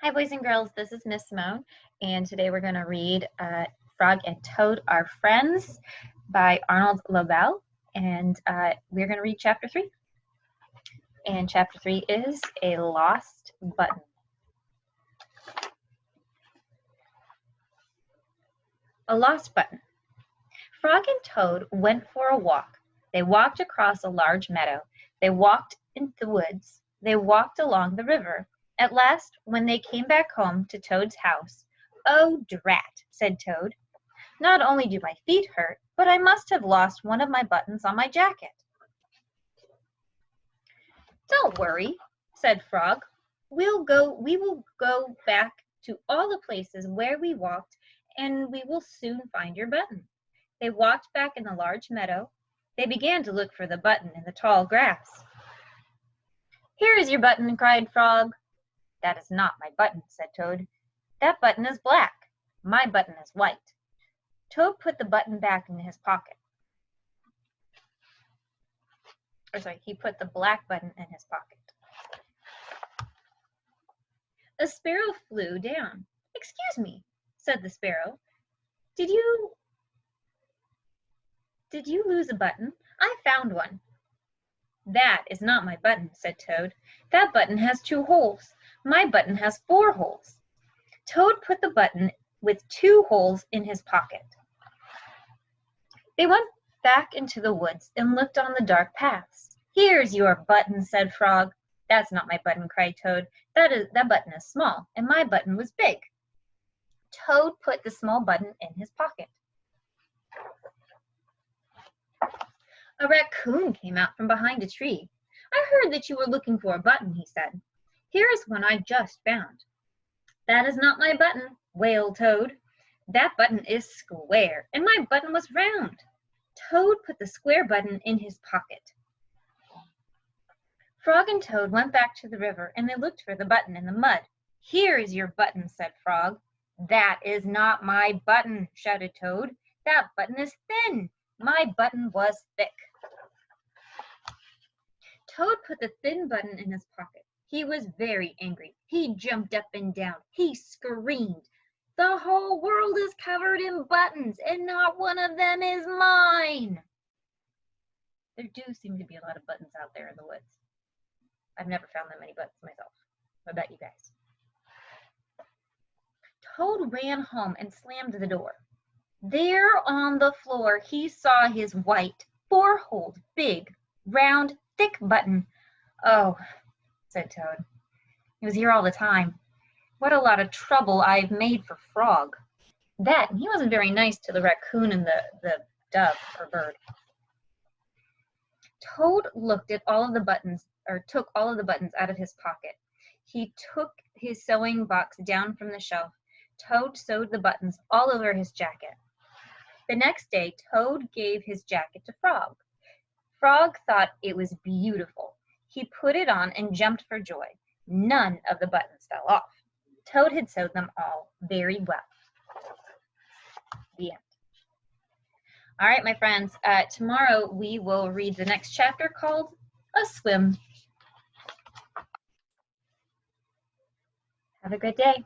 Hi, boys and girls. This is Miss Simone, and today we're going to read Frog and Toad Are Friends by Arnold Lobel, and we're going to read Chapter 3. And Chapter 3 is A Lost Button. A Lost Button. Frog and Toad went for a walk. They walked across a large meadow. They walked in the woods. They walked along the river. At last, when they came back home to Toad's house, "Oh, drat," said Toad. "Not only do my feet hurt, but I must have lost one of my buttons on my jacket." "Don't worry," said Frog. We will go back to all the places where we walked, and we will soon find your button." They walked back in the large meadow. They began to look for the button in the tall grass. "Here is your button," cried Frog. "That is not my button," said Toad. "That button is black. My button is white." Toad put the button back in his pocket. He put the black button in his pocket. A sparrow flew down. "Excuse me," said the sparrow. Did you lose a button? I found one." "That is not my button," said Toad. "That button has 2 holes. My button has 4 holes." Toad put the button with 2 holes in his pocket. They went back into the woods and looked on the dark paths. "Here's your button," said Frog. "That's not my button," cried Toad. That button is small, and my button was big." Toad put the small button in his pocket. A raccoon came out from behind a tree. "I heard that you were looking for a button," he said. "Here is one I just found." "That is not my button," wailed Toad. "That button is square, and my button was round." Toad put the square button in his pocket. Frog and Toad went back to the river, and they looked for the button in the mud. "Here is your button," said Frog. "That is not my button," shouted Toad. "That button is thin. My button was thick." Toad put the thin button in his pocket. He was very angry. He jumped up and down. He screamed, "The whole world is covered in buttons, and not one of them is mine." There do seem to be a lot of buttons out there in the woods. I've never found that many buttons myself. I bet you guys. Toad ran home and slammed the door. There on the floor he saw his white, 4-holed, big, round, thick button. "Oh," said Toad. "He was here all the time. What a lot of trouble I've made for Frog." That, he wasn't very nice to the raccoon and the dove or bird. Toad looked at all of the buttons, or took all of the buttons out of his pocket. He took his sewing box down from the shelf. Toad sewed the buttons all over his jacket. The next day, Toad gave his jacket to Frog. Frog thought it was beautiful. He put it on and jumped for joy. None of the buttons fell off. Toad had sewed them all very well. The end. All right, my friends, tomorrow we will read the next chapter called A Swim. Have a good day.